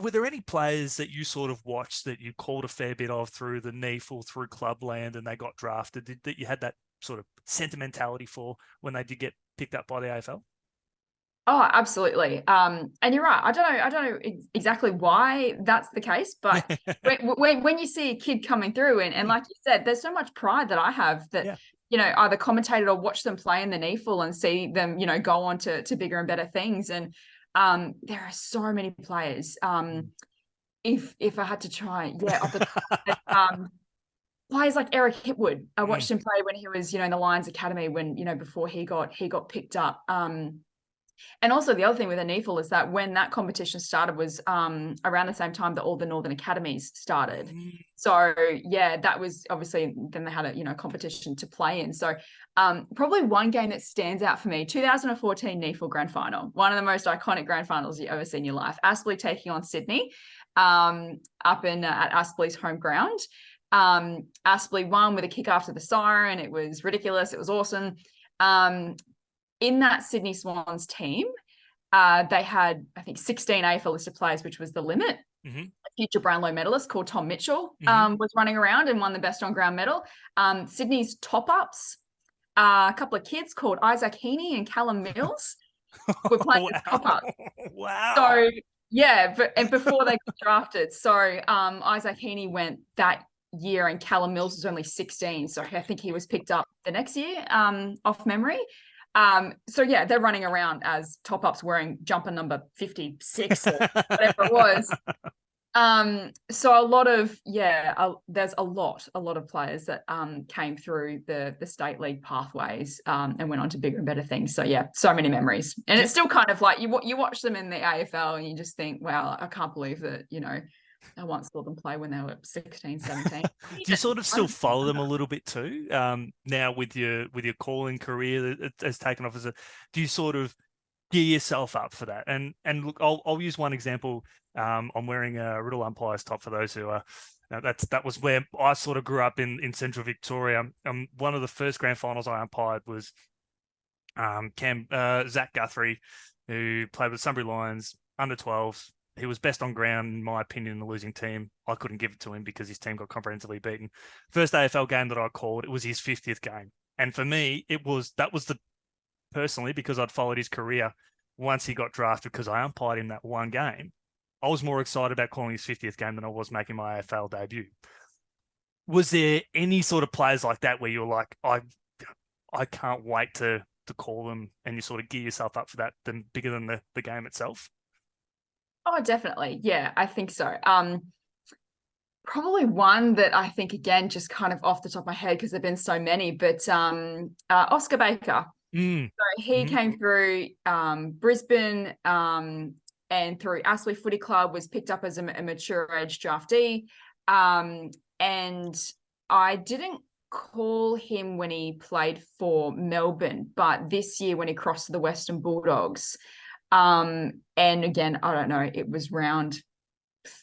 were there any players that you sort of watched that you called a fair bit of through the NEAFL, through Clubland, and they got drafted, that you had that sort of sentimentality for when they did get picked up by the AFL? Oh, absolutely. And you're right. I don't know exactly why that's the case, but when you see a kid coming through and like you said, there's so much pride that I have that, Yeah. either commentated or watched them play in the NEAFL and see them, go on to bigger and better things. And there are so many players. If I had to try, off the top, players like Eric Hipwood. I watched him play when he was, in the Lions Academy when, before he got picked up. And also the other thing with the NEAFL is that when that competition started was around the same time that all the Northern Academies started. So that was obviously then they had a competition to play in. So probably one game that stands out for me, 2014 NEAFL Grand Final, one of the most iconic Grand Finals you've ever seen in your life. Aspley taking on Sydney up in at Aspley's home ground. Aspley won with a kick after the siren. It was ridiculous. It was awesome. In that Sydney Swans team, they had, I think, 16 AFL listed players, which was the limit. A future Brownlow medalist called Tom Mitchell was running around and won the best on ground medal. Sydney's top-ups, a couple of kids called Isaac Heaney and Callum Mills were playing as top-ups. Wow. So, and before they got drafted. So Isaac Heaney went that year and Callum Mills was only 16. So I think he was picked up the next year off memory. So they're running around as top-ups wearing jumper number 56 or whatever it was. So a lot of, there's a lot of players that came through the state league pathways and went on to bigger and better things. So so many memories. And it's still kind of like you watch them in the AFL and you just think, wow, I can't believe that, I once saw them play when they were 16, 17. Do you sort of still follow them a little bit too? Now with your calling career that has taken off do you sort of gear yourself up for that? And look, I'll use one example. I'm wearing a Riddle Umpires top for those who are. That was where I sort of grew up in Central Victoria. One of the first grand finals I umpired was Zach Guthrie, who played with Sunbury Lions under 12s. He was best on ground, in my opinion, in the losing team. I couldn't give it to him because his team got comprehensively beaten. First AFL game that I called, it was his 50th game. And for me, personally, because I'd followed his career once he got drafted, because I umpired him that one game, I was more excited about calling his 50th game than I was making my AFL debut. Was there any sort of players like that where you're like, I can't wait to call them, and you sort of gear yourself up for that, bigger than the game itself? Oh, definitely. Yeah, I think so. Probably one that I think, again, just kind of off the top of my head, because there've been so many, but Oscar Baker. So he came through Brisbane and through Aspley Footy Club, was picked up as a mature age draftee. And I didn't call him when he played for Melbourne, but this year when he crossed to the Western Bulldogs, and again, I don't know, it was round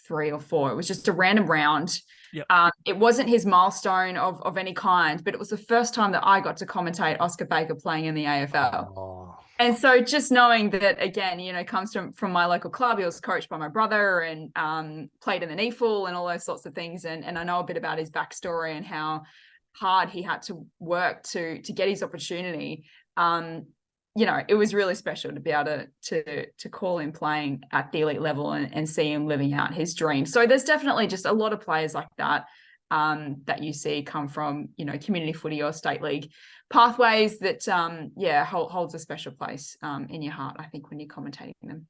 3 or 4. It was just a random round. Yep. It wasn't his milestone of any kind, but it was the first time that I got to commentate Oscar Baker playing in the AFL. Oh. And so just knowing that, again, comes from my local club. He was coached by my brother and played in the NEAFL and all those sorts of things. And I know a bit about his backstory and how hard he had to work to get his opportunity. It was really special to be able to call him playing at the elite level and see him living out his dream. So there's definitely just a lot of players like that that you see come from, community footy or state league pathways that, holds a special place in your heart, I think, when you're commentating them.